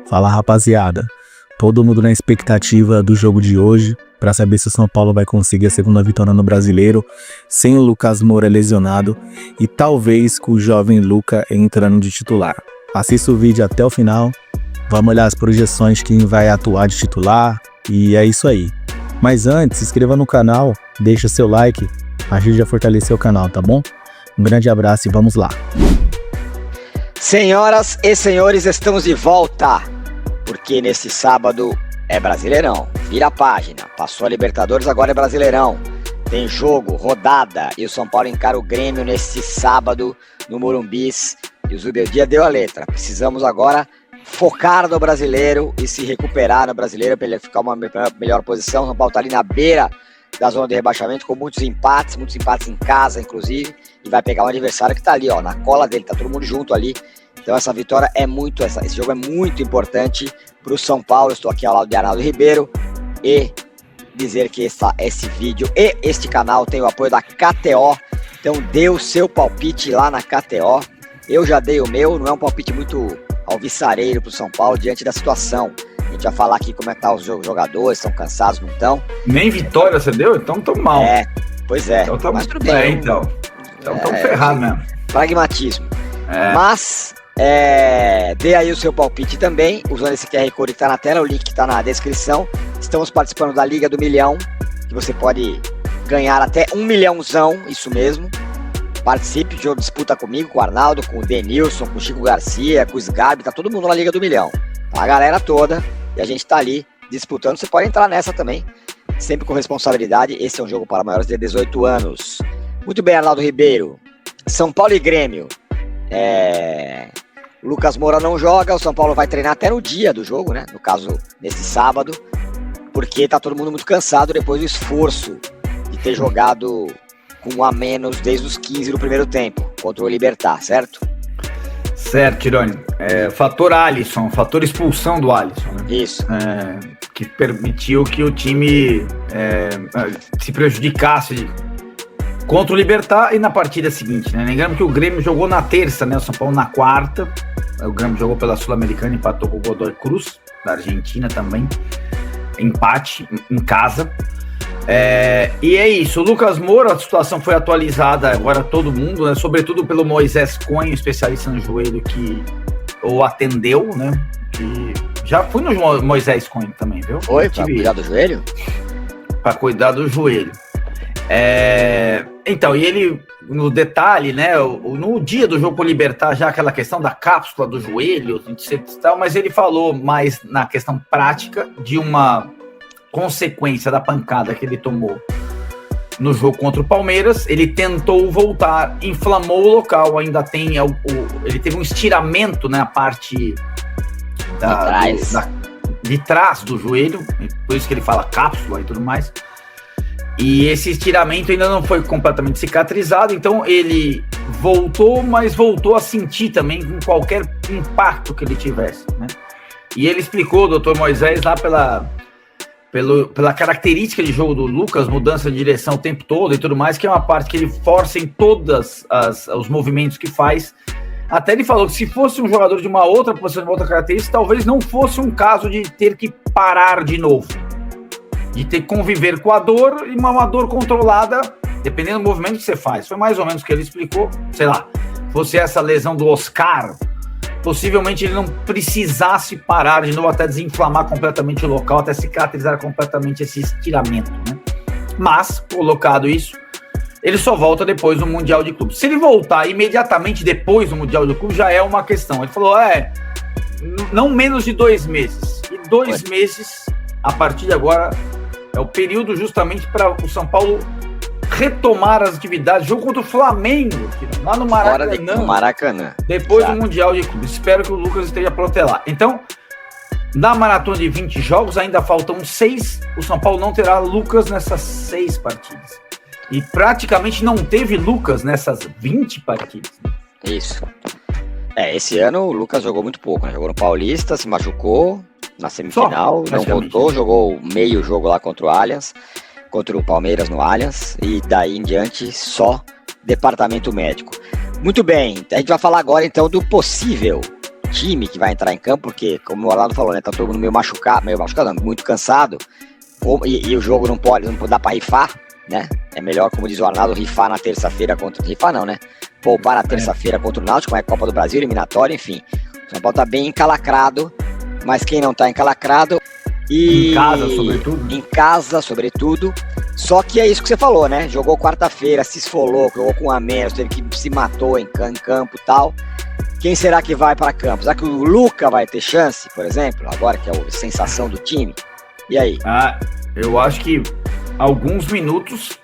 Fala, rapaziada. Todo mundo na expectativa do jogo de hoje para saber se o São Paulo vai conseguir a segunda vitória no Brasileiro sem o Lucas Moura lesionado e talvez com o jovem Luca entrando de titular. Assista o vídeo até o final, vamos olhar as projeções de quem vai atuar de titular e é isso aí. Mas antes, se inscreva no canal, deixa seu like, ajude a fortalecer o canal, tá bom? Um grande abraço e vamos lá. Senhoras e senhores, estamos de volta, porque nesse sábado é Brasileirão, vira a página, passou a Libertadores, agora é Brasileirão, tem jogo, rodada, e o São Paulo encara o Grêmio nesse sábado no Morumbis, e o Zubeldia deu a letra, precisamos agora focar no Brasileiro e se recuperar no Brasileiro para ele ficar uma melhor posição. O São Paulo está ali na beira da zona de rebaixamento com muitos empates em casa, inclusive, e vai pegar um adversário que está ali, ó, na cola dele, tá todo mundo junto ali. Então essa vitória é muito, esse jogo é muito importante para o São Paulo. Estou aqui ao lado de Arnaldo Ribeiro e dizer que esse vídeo e este canal tem o apoio da KTO, então dê o seu palpite lá na KTO. Eu já dei o meu, não é um palpite muito alvissareiro para o São Paulo diante da situação. A gente vai falar aqui como é que tá os jogadores, estão cansados, não estão? Nem vitória você deu? Então tão mal. Pois é. Então mas tudo bem. Então tão ferrado mesmo. Pragmatismo. Mas dê aí o seu palpite também, usando esse QR Code que está na tela, o link que está na descrição. Estamos participando da Liga do Milhão, que você pode ganhar até 1 milhãozão, isso mesmo. Participe de uma disputa comigo, com o Arnaldo, com o Denilson, com o Chico Garcia, com o Sgarbi, tá todo mundo na Liga do Milhão. Tá a galera toda e a gente tá ali disputando. Você pode entrar nessa também, sempre com responsabilidade. Esse é um jogo para maiores de 18 anos. Muito bem, Arnaldo Ribeiro. São Paulo e Grêmio. O Lucas Moura não joga, o São Paulo vai treinar até no dia do jogo, né? No caso, nesse sábado, porque tá todo mundo muito cansado depois do esforço de ter jogado com um a menos desde os 15 do primeiro tempo, contra o Libertad, certo? Certo, Tironi. Fator Alisson, fator expulsão do Alisson, né? Isso. Que permitiu que o time se prejudicasse contra o Libertad e na partida seguinte, né? Lembrando que o Grêmio jogou na terça, né? O São Paulo na quarta. O Grêmio jogou pela Sul-Americana, empatou com o Godoy Cruz, da Argentina também. Empate em casa. E é isso, o Lucas Moura, a situação foi atualizada agora todo mundo, né? Sobretudo pelo Moisés Cunha, especialista no joelho, que o atendeu, né? Que já fui no Moisés Cunha também, viu? Foi, pra cuidar do joelho? Pra cuidar do joelho. Então, e ele, no detalhe, né? No dia do jogo com o Libertad, já aquela questão da cápsula do joelho, tal, mas ele falou mais na questão prática de uma consequência da pancada que ele tomou no jogo contra o Palmeiras. Ele tentou voltar, inflamou o local, ainda tem ele teve um estiramento na parte de trás do joelho, por isso que ele fala cápsula e tudo mais, e esse estiramento ainda não foi completamente cicatrizado, então ele voltou, mas voltou a sentir também com qualquer impacto que ele tivesse, né? E ele explicou, o Dr. Moisés, lá pela característica de jogo do Lucas, mudança de direção o tempo todo e tudo mais, que é uma parte que ele força em todos os movimentos que faz. Até ele falou que se fosse um jogador de uma outra posição, de uma outra característica, talvez não fosse um caso de ter que parar de novo, de ter que conviver com a dor, e uma dor controlada, dependendo do movimento que você faz. Foi mais ou menos o que ele explicou. Sei lá, fosse essa lesão do Oscar, possivelmente ele não precisasse parar de novo até desinflamar completamente o local, até cicatrizar completamente esse estiramento, né? Mas, colocado isso, ele só volta depois do Mundial de Clubes. Se ele voltar imediatamente depois do Mundial de Clubes, já é uma questão. Ele falou, não menos de 2 meses. E 2 meses, a partir de agora, é o período justamente para o São Paulo retomar as atividades. Jogo contra o Flamengo, lá no Maracanã. Depois do Mundial de Clubes. Espero que o Lucas esteja pronto lá. Então, na maratona de 20 jogos, ainda faltam 6. O São Paulo não terá Lucas nessas 6 partidas. E praticamente não teve Lucas nessas 20 partidas. Isso. Esse ano o Lucas jogou muito pouco, né? Jogou no Paulista, se machucou na semifinal, não voltou, jogou meio jogo lá contra o Allianz, contra o Palmeiras no Allianz, e daí em diante só departamento médico. Muito bem, a gente vai falar agora então do possível time que vai entrar em campo, porque, como o Orlando falou, né, tá todo mundo meio machucado, não, muito cansado, e o jogo não dá pra rifar, né? É melhor, como diz o Arnaldo, rifar na terça-feira rifar não, né? Poupar na terça-feira contra o Náutico, como é Copa do Brasil, eliminatória, enfim. O São Paulo tá bem encalacrado, mas quem não tá encalacrado... Em casa, sobretudo. Em casa, sobretudo. Só que é isso que você falou, né? Jogou quarta-feira, se esfolou, jogou com a menos, teve que se matou em campo e tal. Quem será que vai para campo? Será que o Luca vai ter chance, por exemplo? Agora que é a sensação do time. E aí? Eu acho que alguns minutos,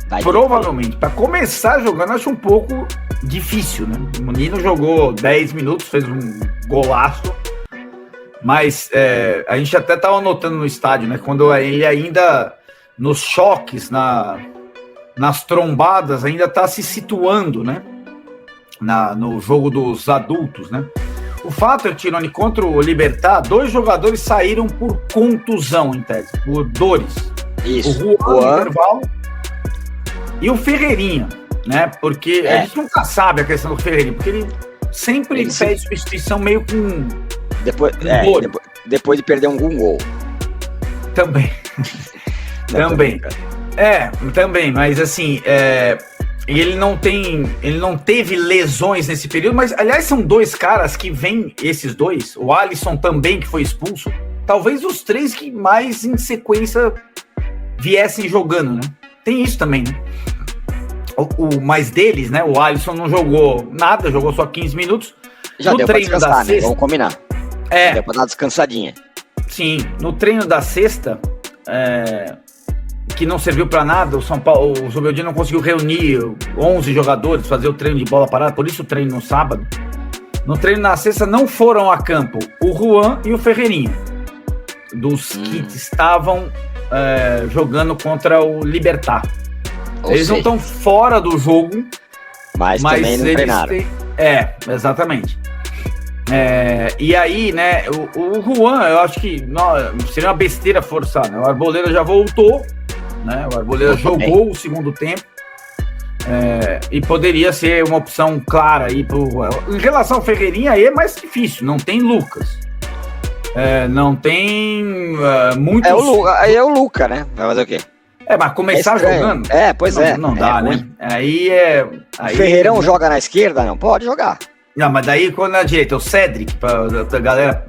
vai provavelmente. Para começar jogando, acho um pouco difícil, né? O menino jogou 10 minutos, fez um golaço. Mas a gente até estava notando no estádio, né? Quando ele ainda, nos choques, nas trombadas, ainda está se situando, né? No jogo dos adultos, né? O fato é, Tironi, contra o Libertad, 2 jogadores saíram por contusão, em tese, por dores. Isso. O Juan no intervalo e o Ferreirinha, né? Porque a gente nunca sabe a questão do Ferreirinha, porque ele sempre pede substituição meio com... Depois de perder um gol. Também. Também. Também, mas assim, ele não teve lesões nesse período, mas aliás são 2 caras que vêm, esses 2, o Alisson também que foi expulso, talvez os 3 que mais em sequência viessem jogando, né? Tem isso também, né? O mais deles, né? O Alisson não jogou nada, jogou só 15 minutos. Já no deu treino pra descansar, da né? sexta, Vamos combinar. Deu pra dar uma descansadinha. Sim, no treino da sexta, que não serviu para nada, o São Paulo, o Zubeldia não conseguiu reunir 11 jogadores, fazer o treino de bola parada, por isso o treino no sábado. No treino na sexta não foram a campo o Juan e o Ferreirinha, dos que estavam jogando contra o Libertad. Eles não estão fora do jogo, mas também não treinaram. Exatamente. E aí, né, o Juan, eu acho que seria uma besteira forçar, né? O Arboleda já voltou, né? O Arboleda jogou o segundo tempo, e poderia ser uma opção clara aí em relação ao Ferreirinha, aí é mais difícil, não tem Lucas, não tem muitos... Aí é o Luca, né? Vai fazer o quê? Mas começar jogando... Não dá, né? Aí o Ferreirão joga na esquerda? Não pode jogar. Não, mas daí quando na direita, o Cédric, pra galera...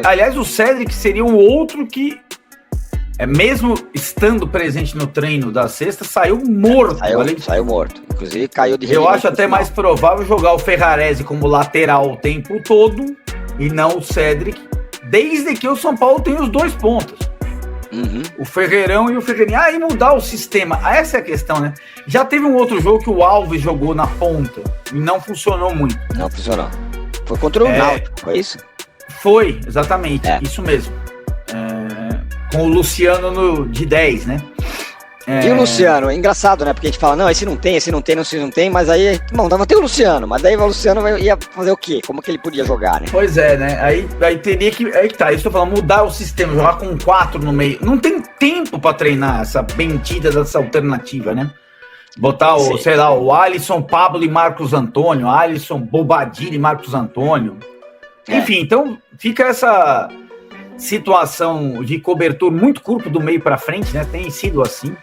Aliás, o Cédric seria o outro que, mesmo estando presente no treino da sexta, saiu morto. Saiu morto. Inclusive caiu de Eu acho até mais provável jogar o Ferrarese como lateral o tempo todo e não o Cédric, desde que o São Paulo tenha os 2 pontas. O Ferreirão e o Ferreirinha. E mudar o sistema. Essa é a questão, né? Já teve um outro jogo que o Alves jogou na ponta e não funcionou muito. Não funcionou. Foi contra o Náutico, foi isso? Foi, exatamente. Isso mesmo. Com o Luciano de 10, né? E o Luciano, é engraçado, né? Porque a gente fala, não, esse não tem, mas aí, não tem o Luciano, mas daí o Luciano ia fazer o quê? Como que ele podia jogar, né? Pois é, né? Aí teria que, eu estou falando, mudar o sistema, jogar com 4 no meio. Não tem tempo pra treinar essa bendita dessa alternativa, né? Botar o Alisson, Pablo e Marcos Antônio, Alisson, Bobadilha e Marcos Antônio. Enfim, então fica essa situação de cobertura muito curto do meio pra frente, né? Tem sido assim.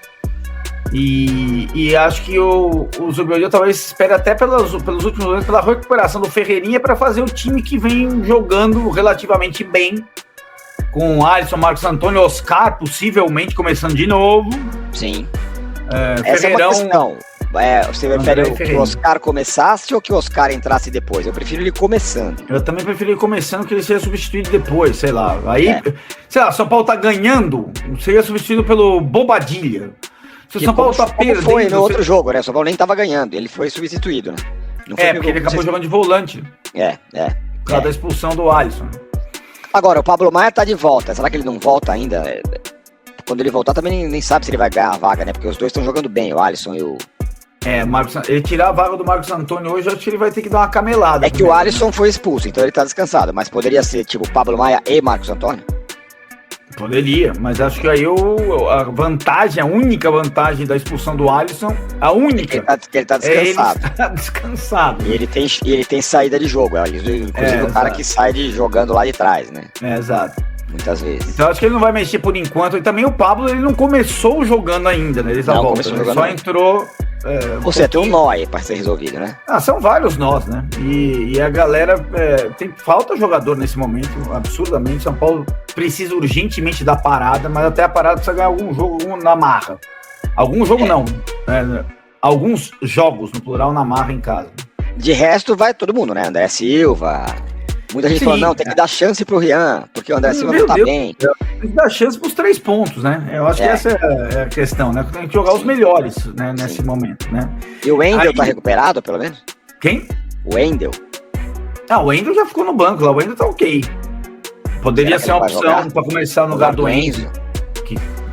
E acho que o Zubeldia talvez espere até pelos últimos anos, pela recuperação do Ferreirinha, para fazer o time que vem jogando relativamente bem, com Alisson, Marcos Antônio, Oscar possivelmente começando de novo. Sim. Essa Ferreirão, é uma questão. Você prefere que o Oscar começasse ou que o Oscar entrasse depois? Eu prefiro ele começando. Eu também prefiro ele começando, que ele seja substituído depois, sei lá. Aí, sei lá, São Paulo tá ganhando, seria substituído pelo Bobadilha. Se o São Paulo tá perdendo... Foi no outro jogo, né? O São Paulo nem tava ganhando, ele foi substituído, né? Não foi porque ele acabou jogando de volante. Por causa da expulsão do Alisson. Agora, o Pablo Maia tá de volta. Será que ele não volta ainda? Quando ele voltar, também nem sabe se ele vai ganhar a vaga, né? Porque os dois estão jogando bem, o Alisson e o... ele tirar a vaga do Marcos Antônio hoje, acho que ele vai ter que dar uma camelada. É que o Alisson foi expulso, então ele tá descansado. Mas poderia ser, tipo, Pablo Maia e Marcos Antônio? Poderia, mas acho que aí a única vantagem da expulsão do Alisson, a única, que ele tá descansado. ele está descansado. E ele tem saída de jogo, inclusive o cara que sai jogando lá de trás, né? Exato. Muitas vezes. Então acho que ele não vai mexer por enquanto. E também o Pablo, ele não começou jogando ainda, né? Ele só entrou... Tem um nó aí pra ser resolvido, né? São vários nós, né? E a galera falta jogador nesse momento, absurdamente. São Paulo precisa urgentemente da parada, mas até a parada precisa ganhar algum jogo na marra. Algum jogo não. Alguns jogos, no plural, na marra em casa. De resto, vai todo mundo, né? André Silva. Muita gente falou, não, tem que dar chance pro Rian, porque o André Silva não tá bem. Tem que dar chance pros 3 pontos, né? Eu acho que essa é a questão, né? Tem que jogar os melhores, né, nesse momento, né? E o Wendel tá recuperado, pelo menos? Quem? O Wendel. O Wendel já ficou no banco lá, o Wendel tá ok. Poderia ser uma opção para começar no lugar do Enzo,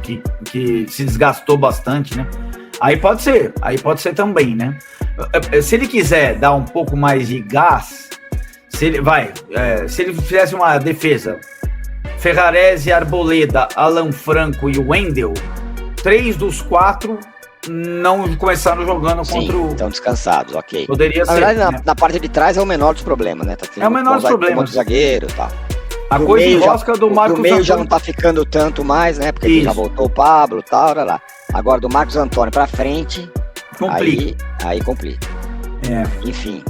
que se desgastou bastante, né? Aí pode ser também, né? Se ele quiser dar um pouco mais de gás, se ele fizesse uma defesa, Ferrarese, Arboleda, Alan Franco e Wendel, 3 dos 4 não começaram jogando contra o... estão descansados, ok. Poderia ser. Na verdade, na parte de trás é o menor dos problemas, né? É o menor dos problemas. Muito zagueiro e tal. A coisa enrosca do Marcos Antônio. Do meio já Antônio não tá ficando tanto mais, né? Porque já voltou o Pablo e tal, lá. Agora do Marcos Antônio pra frente, complica. Aí complica. Enfim.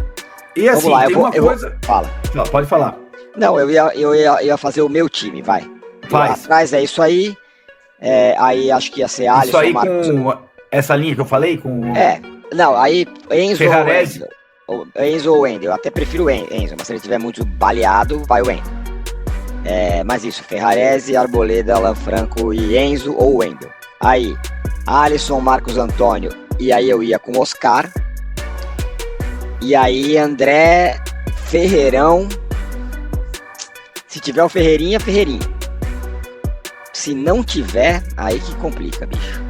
E assim, vamos lá, tem uma coisa... Fala. Não, pode falar. Não, eu ia fazer o meu time, vai. Lá atrás é isso aí. Aí acho que ia ser Alisson. Isso aí Marcos... com essa linha que eu falei? Não, aí Enzo Ferrarese. Enzo ou Wendel. Eu até prefiro o Enzo, mas se ele estiver muito baleado, vai o Wendel. Mas isso, Ferrarese, Arboleda, Alan Franco e Enzo ou Wendel. Aí, Alisson, Marcos Antônio, e aí eu ia com Oscar. E aí, André, Ferreirão. Se tiver o Ferreirinha. Se não tiver, aí que complica, bicho.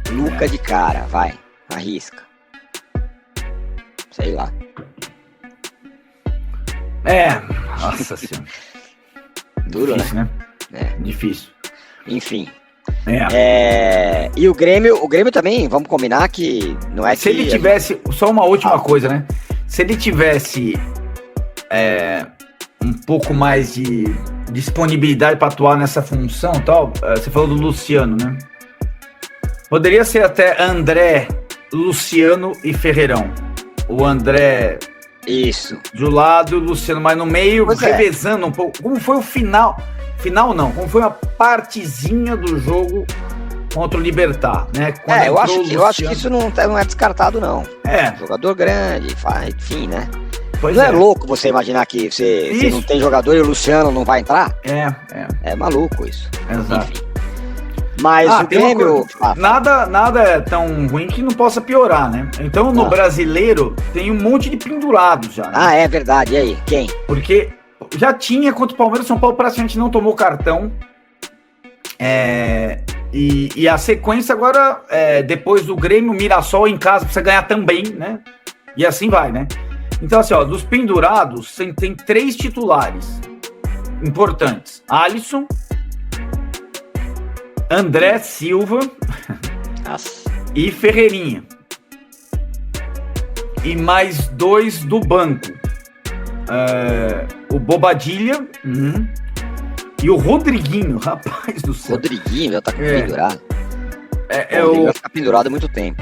Luca de cara, vai, arrisca. Sei lá. Nossa senhora. Duro, difícil, né? Difícil. Enfim. E o Grêmio também, vamos combinar que não é se ele tivesse, só uma última coisa, né? Se ele tivesse um pouco mais de disponibilidade para atuar nessa função e tal, você falou do Luciano, né? Poderia ser até André, Luciano e Ferreirão. O André... Isso. Do lado, o Luciano, mas no meio, revezando um pouco. Como foi o final? Final não, como foi uma partezinha do jogo contra o Libertad, né? Eu acho que isso não é descartado, não. Jogador grande, enfim, né? Não é louco você imaginar que você não tem jogador e o Luciano não vai entrar? É maluco isso. Exato. Enfim. Mas o Grêmio... Nada é tão ruim que não possa piorar, né? Então, no brasileiro, tem um monte de pendurados já. Né? É verdade. E aí? Quem? Porque já tinha contra o Palmeiras, São Paulo praticamente não tomou cartão. E a sequência agora, depois do Grêmio, Mirassol em casa, precisa ganhar também, né? E assim vai, né? Então, assim, dos pendurados, tem 3 titulares importantes. Alisson, André Silva e Ferreirinha. E mais 2 do banco. O Bobadilha e o Rodriguinho, rapaz do céu. Rodriguinho já tá pendurado. Ele vai ficar pendurado há muito tempo.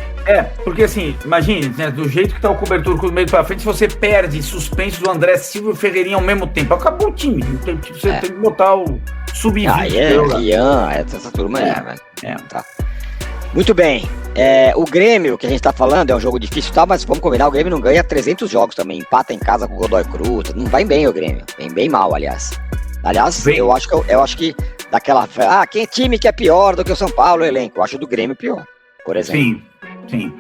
Porque assim, imagine, né, do jeito que tá o cobertor com o meio pra frente, se você perde suspensos do André Silva e o Ferreirinha ao mesmo tempo, acabou o time. Você tem que botar o sub-20. Rian, essa turma aí, né? Tá. Muito bem. O Grêmio, que a gente tá falando, é um jogo difícil, tá? Mas vamos combinar, o Grêmio não ganha 300 jogos também. Empata em casa com o Godoy Cruz. Não vai bem o Grêmio. Vem bem mal, aliás. Eu acho que daquela... que time que é pior do que o São Paulo, o elenco? Eu acho do Grêmio pior, por exemplo. Sim.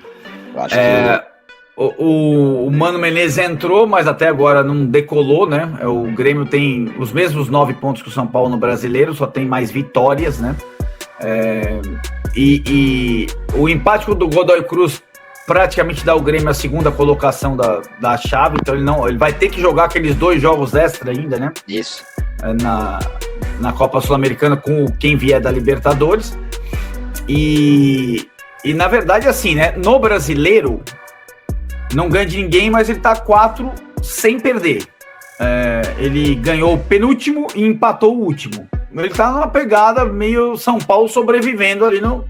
Eu acho que... O Mano Menezes entrou, mas até agora não decolou, né? O Grêmio tem os mesmos 9 pontos que o São Paulo no Brasileiro, só tem mais vitórias, né? E o empate do Godoy Cruz praticamente dá ao Grêmio a segunda colocação da chave, então ele vai ter que jogar aqueles 2 jogos extra ainda, né? Isso. na Copa Sul-Americana com quem vier da Libertadores. E na verdade, assim, né? No Brasileiro, não ganha de ninguém, mas ele tá 4 sem perder. Ele ganhou o penúltimo e empatou o último. Ele tá numa pegada meio São Paulo sobrevivendo ali no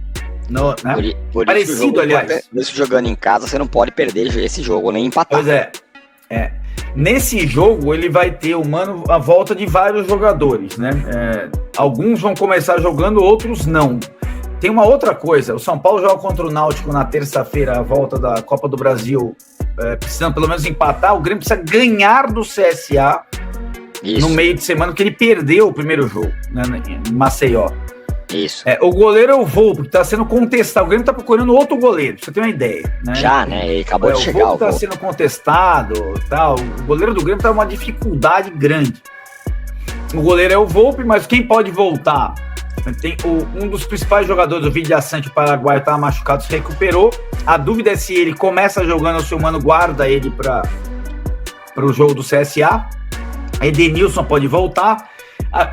né? Por Parecido, isso aliás. Por isso, jogando em casa, você não pode perder esse jogo, nem empatar. Pois é. Nesse jogo, ele vai ter a volta de vários jogadores, né? Alguns vão começar jogando, outros não. Tem uma outra coisa, o São Paulo joga contra o Náutico na terça-feira, a volta da Copa do Brasil, precisando pelo menos empatar. O Grêmio precisa ganhar do CSA no meio de semana, porque ele perdeu o primeiro jogo, né, em Maceió. Isso. O goleiro é o Volpe, que está sendo contestado. O Grêmio está procurando outro goleiro, pra você ter uma ideia. Né? Já, né? Ele acabou de chegar. O Volpe está sendo contestado, tal. O goleiro do Grêmio está uma dificuldade grande. O goleiro é o Volpe, mas quem pode voltar? Tem um dos principais jogadores, o Vidia Sante, o paraguaio, estava machucado, se recuperou. A dúvida é se ele começa jogando ou se o Mano guarda ele para o jogo do CSA. Edenilson pode voltar.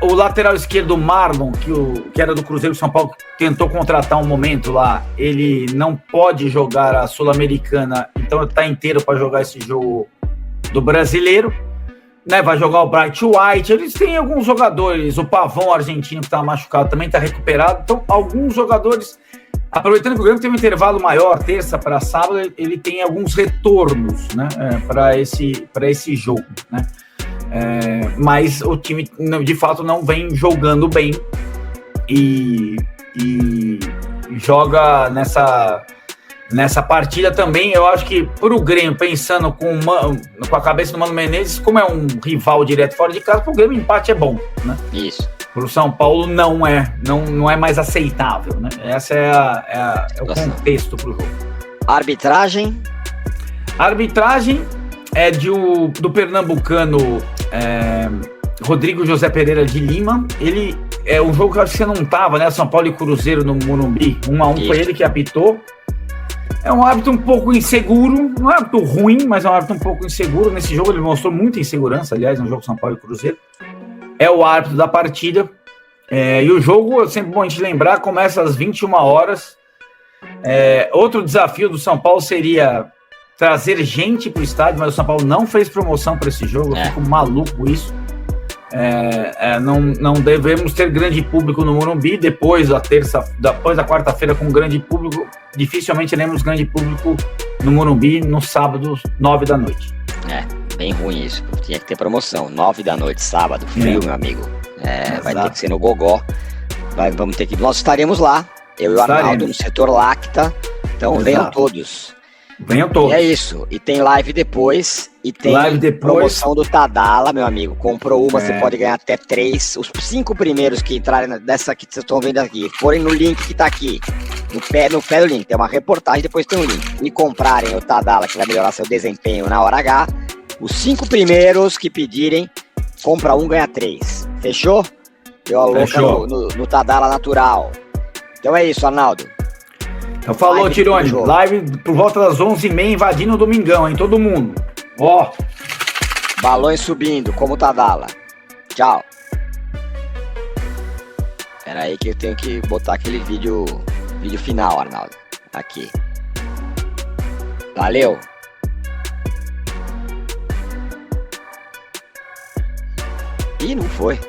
O lateral esquerdo, Marlon, que era do Cruzeiro de São Paulo, tentou contratar um momento lá. Ele não pode jogar a Sul-Americana, então está inteiro para jogar esse jogo do Brasileiro. Né, vai jogar o Bright White. Eles têm alguns jogadores. O Pavão, argentino, que estava machucado, também está recuperado. Então, alguns jogadores, aproveitando que o Grêmio tem um intervalo maior, terça para sábado, ele tem alguns retornos, né, para esse jogo, né? Mas o time de fato não vem jogando bem e joga nessa partida também. Eu acho que para o Grêmio, pensando com a cabeça do Mano Menezes, como é um rival direto fora de casa, para o Grêmio empate é bom, né? Isso. Para o São Paulo não é mais aceitável, né? Essa é o contexto para o jogo. Arbitragem é do pernambucano Rodrigo José Pereira de Lima. Ele é um jogo que eu acho que você não estava, né? São Paulo e Cruzeiro no Morumbi, 1-1, foi ele que apitou. É um árbitro um pouco inseguro, não é um árbitro ruim, mas é um árbitro um pouco inseguro. Nesse jogo ele mostrou muita insegurança, aliás, no jogo São Paulo e Cruzeiro. É o árbitro da partida. E o jogo, é sempre bom a gente lembrar, começa às 21 horas. Outro desafio do São Paulo seria trazer gente para o estádio, mas o São Paulo não fez promoção para esse jogo. Eu fico maluco com isso. Não devemos ter grande público no Morumbi. Depois da quarta-feira com grande público, dificilmente teremos grande público no Morumbi no sábado, 9 da noite. Bem ruim isso. Tinha que ter promoção. 9 da noite, sábado, frio, meu amigo. Vai ter que ser no Gogó. Vamos ter que. Nós estaremos lá. Eu e o Arnaldo no setor Lacta. Então venham todos. Venham todos. E é isso. E tem live depois. E tem promoção do Tadala, meu amigo. Comprou uma, você pode ganhar até 3. Os 5 primeiros que entrarem dessa que vocês estão vendo aqui, forem no link que tá aqui. No pé do link. Tem uma reportagem, depois tem um link. E comprarem o Tadala, que vai melhorar seu desempenho na hora H. Os 5 primeiros que pedirem, compra um, ganha 3. Fechou? Deu a louca no Tadala natural. Então é isso, Arnaldo. Então falou, Tirone. Live por volta das 11h30, invadindo o Domingão, hein? Todo mundo. Balões subindo, como o Tadala. Tchau. Pera aí que eu tenho que botar aquele vídeo final, Arnaldo. Aqui. Valeu. Ih, não foi.